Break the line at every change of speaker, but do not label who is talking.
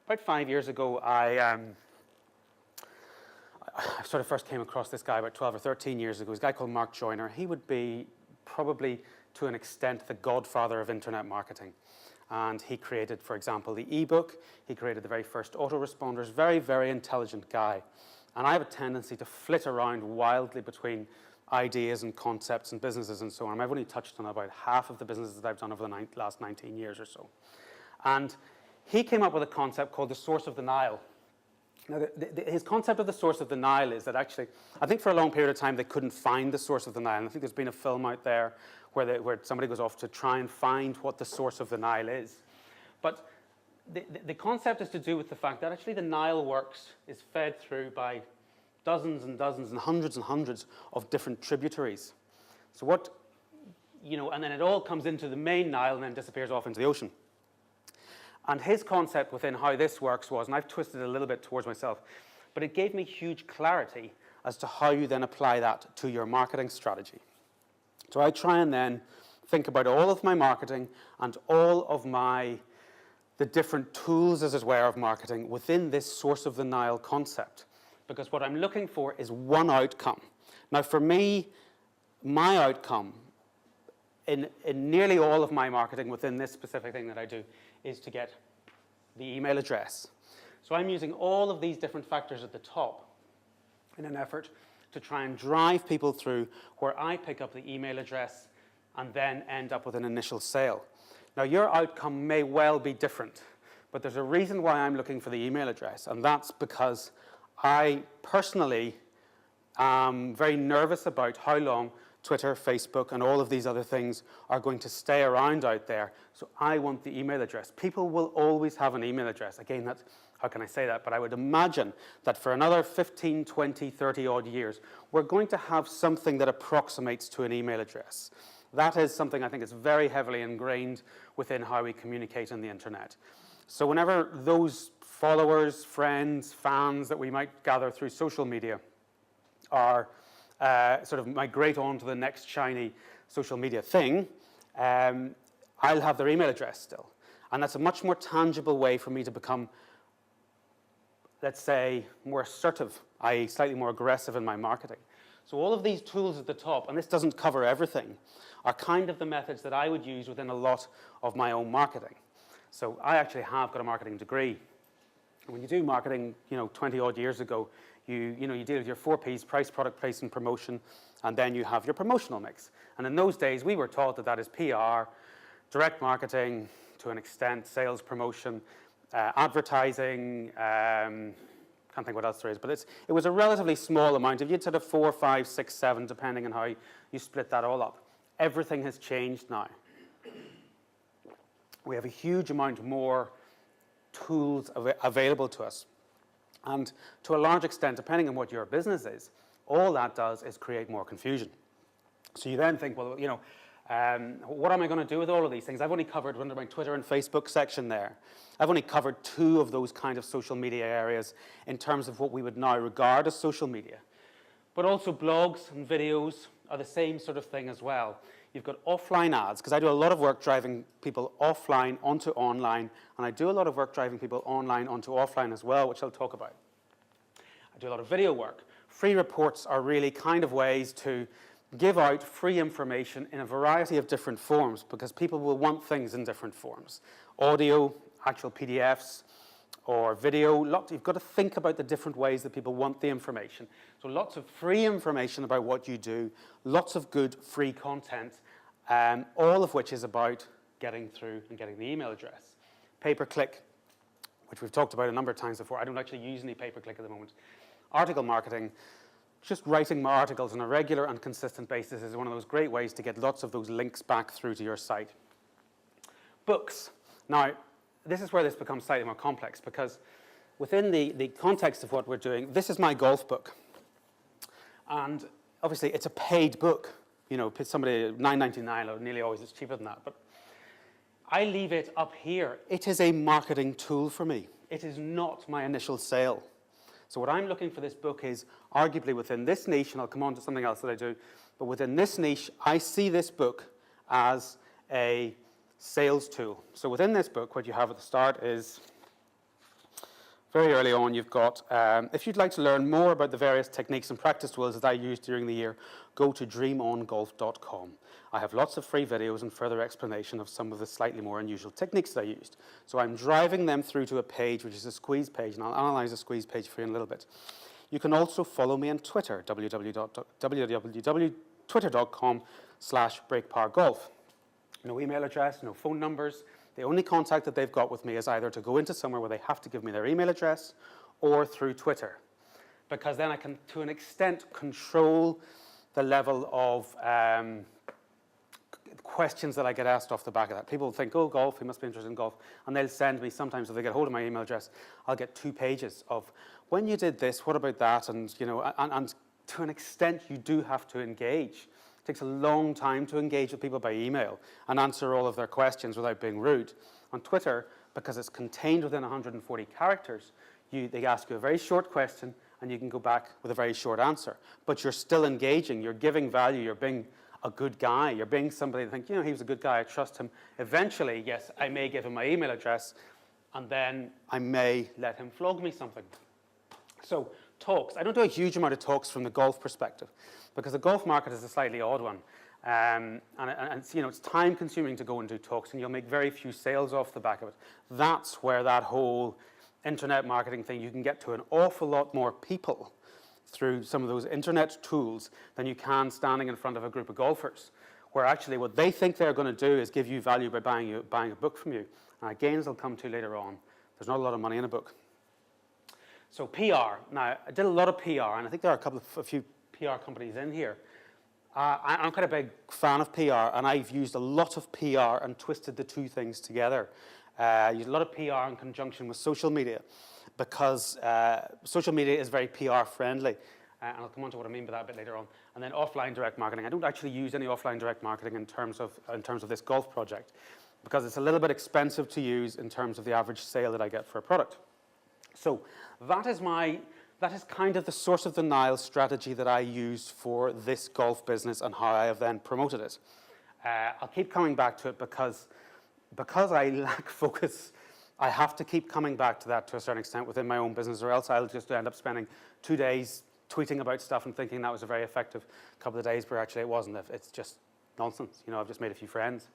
about 5 years ago, I sort of first came across this guy about 12 or 13 years ago. This guy called Mark Joyner. He would be probably, to an extent, the godfather of internet marketing. And he created, for example, the ebook. He created the very first autoresponders. Very, very intelligent guy. And I have a tendency to flit around wildly between ideas and concepts and businesses and so on. I've only touched on about half of the businesses that I've done over the last 19 years or so. And he came up with a concept called the source of the Nile. Now, his concept of the source of the Nile is that actually, I think for a long period of time, they couldn't find the source of the Nile. And I think there's been a film out there where somebody goes off to try and find what the source of the Nile is. But the concept is to do with the fact that actually the Nile is fed through by dozens and dozens and hundreds of different tributaries. So what, and then it all comes into the main Nile and then disappears off into the ocean. And his concept within how this works was, and I've twisted it a little bit towards myself, but it gave me huge clarity as to how you then apply that to your marketing strategy. So I try and then think about all of my marketing and all of the different tools, as it were, of marketing within this source of the Nile concept. Because what I'm looking for is one outcome. Now, for me, my outcome in nearly all of my marketing within this specific thing that I do is to get the email address. So I'm using all of these different factors at the top in an effort to try and drive people through where I pick up the email address and then end up with an initial sale. Now, your outcome may well be different, but there's a reason why I'm looking for the email address, and that's because I personally am very nervous about how long Twitter, Facebook, and all of these other things are going to stay around out there. So I want the email address. People will always have an email address. Again, that's, how can I say that? But I would imagine that for another 15, 20, 30 odd years, we're going to have something that approximates to an email address. That is something I think is very heavily ingrained within how we communicate on the internet. So whenever those followers, friends, fans that we might gather through social media are sort of migrate on to the next shiny social media thing, I'll have their email address still. And that's a much more tangible way for me to become, let's say, more assertive, i.e. slightly more aggressive in my marketing. So all of these tools at the top, and this doesn't cover everything, are kind of the methods that I would use within a lot of my own marketing. So I actually have got a marketing degree. When you do marketing, 20 odd years ago, you deal with your 4 Ps, price, product, place, and promotion, and then you have your promotional mix. And in those days, we were taught that that is PR, direct marketing, to an extent, sales, promotion, advertising, can't think what else there is, but it was a relatively small amount. If you had sort of 4, 5, 6, 7, depending on how you split that all up. Everything has changed now. We have a huge amount more tools available to us. And to a large extent, depending on what your business is, all that does is create more confusion. So you then think, well, what am I going to do with all of these things? I've only covered under my Twitter and Facebook section there. I've only covered 2 of those kind of social media areas in terms of what we would now regard as social media. But also blogs and videos are the same sort of thing as well. You've got offline ads, because I do a lot of work driving people offline onto online, and I do a lot of work driving people online onto offline as well, which I'll talk about. I do a lot of video work. Free reports are really kind of ways to give out free information in a variety of different forms, because people will want things in different forms. Audio, actual PDFs, or video. You've got to think about the different ways that people want the information. So lots of free information about what you do, lots of good free content, all of which is about getting through and getting the email address. Pay-per-click, which we've talked about a number of times before. I don't actually use any pay-per-click at the moment. Article marketing, just writing my articles on a regular and consistent basis is one of those great ways to get lots of those links back through to your site. Books. Now, this is where this becomes slightly more complex, because within the context of what we're doing, this is my golf book. And obviously, it's a paid book. Somebody, $9.99, or nearly always it's cheaper than that. But I leave it up here. It is a marketing tool for me. It is not my initial sale. So what I'm looking for this book is arguably within this niche, and I'll come on to something else that I do, but within this niche, I see this book as a sales tool. So within this book, what you have at the start is very early on, you've got, if you'd like to learn more about the various techniques and practice tools that I used during the year, go to dreamongolf.com. I have lots of free videos and further explanation of some of the slightly more unusual techniques that I used. So I'm driving them through to a page, which is a squeeze page, and I'll analyze the squeeze page for you in a little bit. You can also follow me on Twitter, www.twitter.com/breakpowergolf. No email address, no phone numbers. The only contact that they've got with me is either to go into somewhere where they have to give me their email address or through Twitter. Because then I can, to an extent, control the level of questions that I get asked off the back of that. People think, oh, golf, he must be interested in golf. And they'll send me, sometimes if they get hold of my email address, I'll get 2 pages of, when you did this, what about that? And, you know, and to an extent, you do have to engage. It takes a long time to engage with people by email and answer all of their questions without being rude. On Twitter, because it's contained within 140 characters, they ask you a very short question and you can go back with a very short answer. But you're still engaging, you're giving value, you're being a good guy, you're being somebody that think, you know, he was a good guy, I trust him. Eventually, yes, I may give him my email address and then I may let him flog me something. So talks, I don't do a huge amount of talks from the golf perspective because the golf market is a slightly odd one. And you know, it's time consuming to go and do talks and you'll make very few sales off the back of it. That's where that whole internet marketing thing, you can get to an awful lot more people through some of those internet tools than you can standing in front of a group of golfers, where actually what they think they're going to do is give you value by buying a book from you. And again, as I'll come to later on, there's not a lot of money in a book. So PR. Now, I did a lot of PR, and I think there are a few PR companies in here. I'm quite a big fan of PR, and I've used a lot of PR and twisted the two things together. I used a lot of PR in conjunction with social media because social media is very PR friendly. And I'll come on to what I mean by that a bit later on. And then offline direct marketing. I don't actually use any offline direct marketing in terms of this golf project because it's a little bit expensive to use in terms of the average sale that I get for a product. So that is kind of the source of the Nile strategy that I use for this golf business and how I have then promoted it. I'll keep coming back to it because I lack focus. I have to keep coming back to that to a certain extent within my own business, or else I'll just end up spending 2 days tweeting about stuff and thinking that was a very effective couple of days, where actually it wasn't. It's just nonsense. You know, I've just made a few friends.